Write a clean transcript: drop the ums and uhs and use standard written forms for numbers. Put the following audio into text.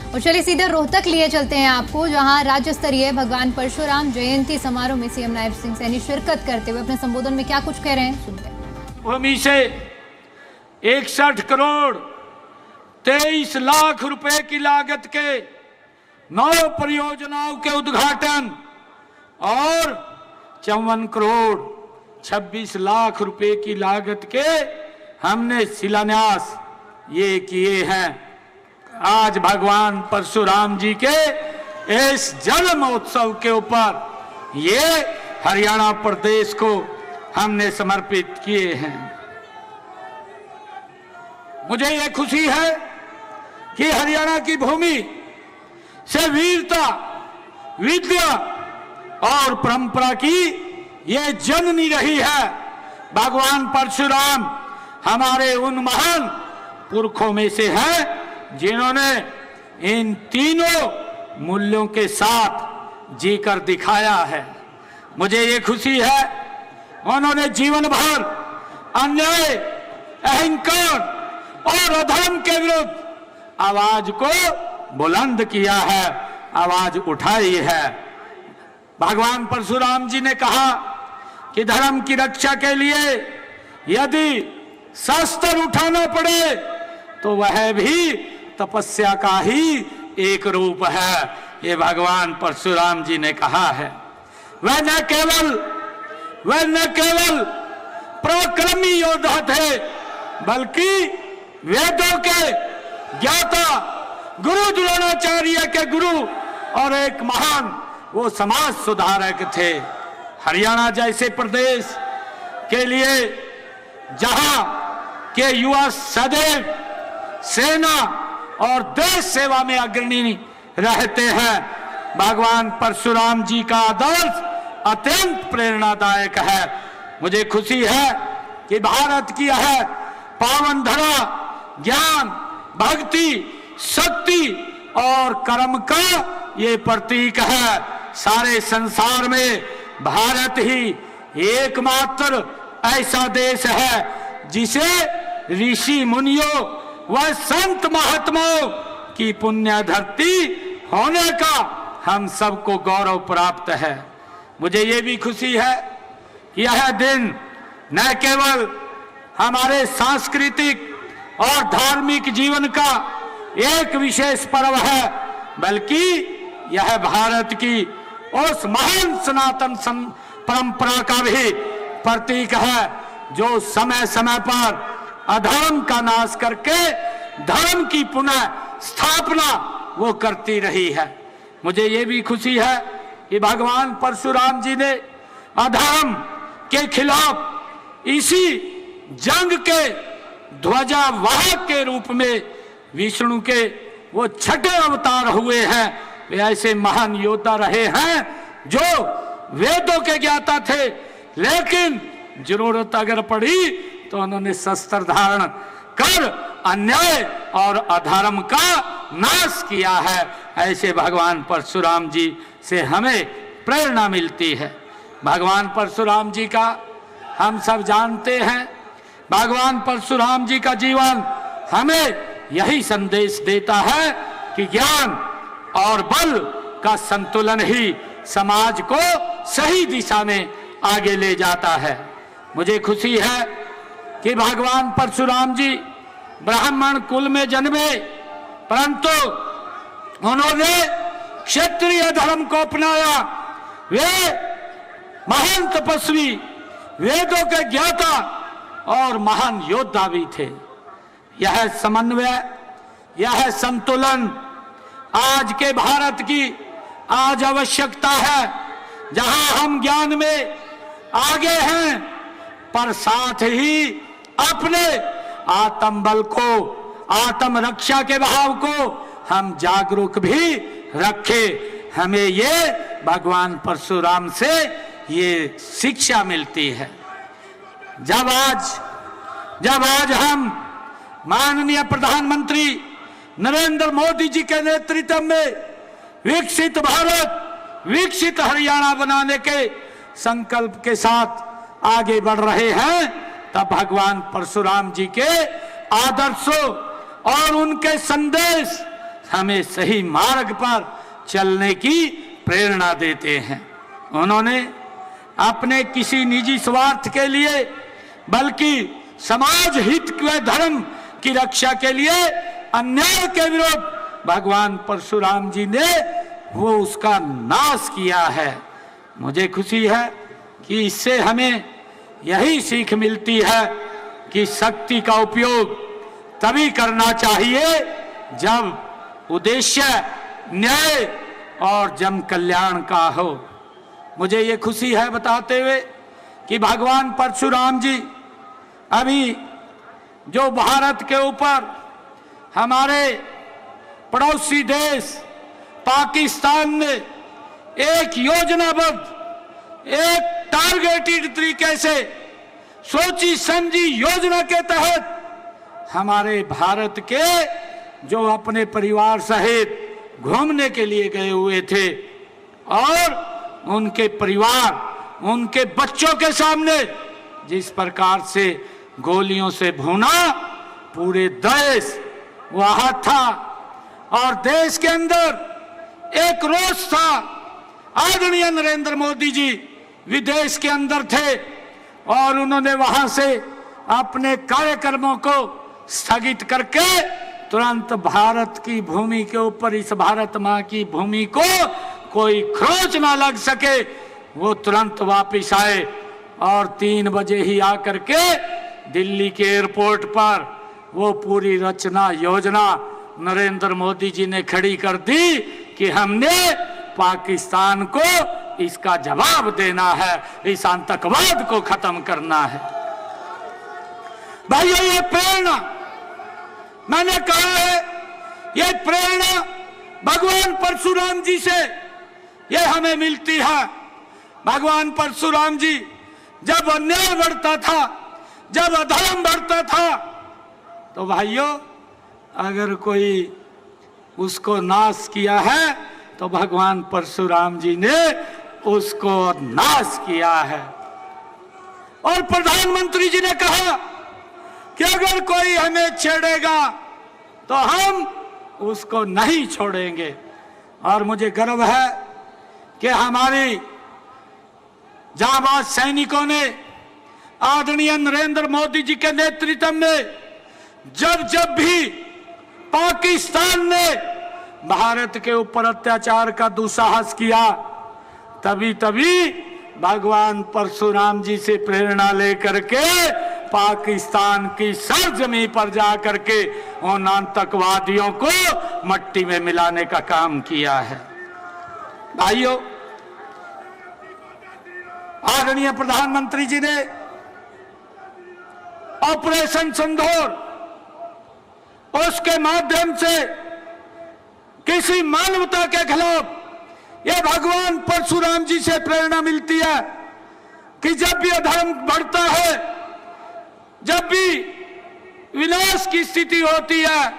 और चलिए सीधे रोहतक लिए चलते हैं आपको, जहां राज्य स्तरीय भगवान परशुराम जयंती समारोह में सीएम नायब सिंह सैनी शिरकत करते हुए अपने संबोधन में क्या कुछ कह रहे हैं, सुनते हैं। भूमि से 61 करोड़ 23 लाख रुपए की लागत के 9 परियोजनाओं के उद्घाटन और 54 करोड़ 26 लाख रुपए की लागत के हमने शिलान्यास ये किए हैं। आज भगवान परशुराम जी के इस जन्म उत्सव के ऊपर ये हरियाणा प्रदेश को हमने समर्पित किए हैं। मुझे ये खुशी है कि हरियाणा की भूमि से वीरता, विद्या और परंपरा की ये जननी रही है। भगवान परशुराम हमारे उन महान पुरखों में से हैं जिन्होंने इन तीनों मूल्यों के साथ जीकर दिखाया है। मुझे ये खुशी है उन्होंने जीवन भर अन्याय, अहंकार और अधर्म के विरुद्ध आवाज को बुलंद किया है, आवाज उठाई है। भगवान परशुराम जी ने कहा कि धर्म की रक्षा के लिए यदि शस्त्र उठाना पड़े तो वह भी तपस्या का ही एक रूप है। ये भगवान परशुराम जी ने कहा है। वह न केवल पराक्रमी योद्धा थे बल्कि वेदों के ज्ञाता, गुरु द्रोणाचार्य के गुरु और एक महान वो समाज सुधारक थे। हरियाणा जैसे प्रदेश के लिए जहां के युवा सदैव सेना और देश सेवा में अग्रणी रहते हैं, भगवान परशुराम जी का आदर्श अत्यंत प्रेरणादायक है। मुझे खुशी है कि भारत की यह पावन धरा ज्ञान, भक्ति, शक्ति और कर्म का ये प्रतीक है। सारे संसार में भारत ही एकमात्र ऐसा देश है जिसे ऋषि मुनियों व संत महात्माओं की पुण्य धरती होने का हम सबको गौरव प्राप्त है। मुझे ये भी खुशी है कि यह दिन न केवल हमारे सांस्कृतिक और धार्मिक जीवन का एक विशेष पर्व है बल्कि यह भारत की उस महान सनातन परंपरा का भी प्रतीक है जो समय समय पर अधर्म का नाश करके धर्म की पुनः स्थापना वो करती रही है। मुझे ये भी खुशी है कि भगवान परशुराम जी ने अधर्म के खिलाफ इसी जंग के ध्वजावाहक के रूप में विष्णु के वो छठे अवतार हुए हैं। वे ऐसे महान योद्धा रहे हैं जो वेदों के ज्ञाता थे, लेकिन जरूरत अगर पड़ी तो उन्होंने शस्त्र धारण कर अन्याय और अधर्म का नाश किया है। ऐसे भगवान परशुराम जी से हमें प्रेरणा मिलती है। भगवान परशुराम जी का हम सब जानते हैं। भगवान परशुराम जी का जीवन हमें यही संदेश देता है कि ज्ञान और बल का संतुलन ही समाज को सही दिशा में आगे ले जाता है। मुझे खुशी है कि भगवान परशुराम जी ब्राह्मण कुल में जन्मे, परंतु उन्होंने क्षत्रिय धर्म को अपनाया। वे महान तपस्वी, वेदों के ज्ञाता और महान योद्धा भी थे। यह समन्वय, यह संतुलन आज के भारत की आज आवश्यकता है, जहां हम ज्ञान में आगे हैं पर साथ ही अपने आत्मबल को, आत्म रक्षा के भाव को हम जागरूक भी रखें। हमें ये भगवान परशुराम से ये शिक्षा मिलती है। जब आज हम माननीय प्रधानमंत्री नरेंद्र मोदी जी के नेतृत्व में विकसित भारत, विकसित हरियाणा बनाने के संकल्प के साथ आगे बढ़ रहे हैं, तब भगवान परशुराम जी के आदर्शों और उनके संदेश हमें सही मार्ग पर चलने की प्रेरणा देते हैं। उन्होंने अपने किसी निजी स्वार्थ के लिए बल्कि समाज हित व धर्म की रक्षा के लिए अन्याय के विरुद्ध भगवान परशुराम जी ने वो उसका नाश किया है। मुझे खुशी है कि इससे हमें यही सीख मिलती है कि शक्ति का उपयोग तभी करना चाहिए जब उद्देश्य न्याय और जन कल्याण का हो। मुझे ये खुशी है बताते हुए कि भगवान परशुराम जी अभी जो भारत के ऊपर हमारे पड़ोसी देश पाकिस्तान में एक योजनाबद्ध, एक टारगेटेड तरीके से सोची समझी योजना के तहत हमारे भारत के जो अपने परिवार सहित घूमने के लिए गए हुए थे और उनके परिवार, उनके बच्चों के सामने जिस प्रकार से गोलियों से भूना, पूरे देश वहां था और देश के अंदर एक रोष था। आदरणीय नरेंद्र मोदी जी विदेश के अंदर थे और उन्होंने वहां से अपने कार्यक्रमों को स्थगित करके तुरंत भारत की भूमि के ऊपर, इस भारत मां की भूमि को कोई खरोंच ना लग सके, वो तुरंत वापिस आए और 3 बजे ही आकर के दिल्ली के एयरपोर्ट पर वो पूरी रचना योजना नरेंद्र मोदी जी ने खड़ी कर दी कि हमने पाकिस्तान को इसका जवाब देना है, इस आतंकवाद को खत्म करना है। भाइयों, ये प्रेरणा मैंने कहा है, ये प्रेरणा भगवान परशुराम जी से ये हमें मिलती है। भगवान परशुराम जी जब अन्याय बढ़ता था, जब अधर्म बढ़ता था, तो भाइयों अगर कोई उसको नाश किया है तो भगवान परशुराम जी ने उसको नाश किया है। और प्रधानमंत्री जी ने कहा कि अगर कोई हमें छेड़ेगा तो हम उसको नहीं छोड़ेंगे। और मुझे गर्व है कि हमारी जांबाज सैनिकों ने आदरणीय नरेंद्र मोदी जी के नेतृत्व में जब जब भी पाकिस्तान ने भारत के ऊपर अत्याचार का दुस्साहस किया, तभी तभी भगवान परशुराम जी से प्रेरणा लेकर के पाकिस्तान की सरजमी पर जाकर के उन आतंकवादियों को मट्टी में मिलाने का काम किया है। भाइयों, आदरणीय प्रधानमंत्री जी ने ऑपरेशन सिंदूर, उसके माध्यम से किसी मानवता के खिलाफ ये भगवान परशुराम जी से प्रेरणा मिलती है कि जब भी अधर्म बढ़ता है, जब भी विनाश की स्थिति होती है,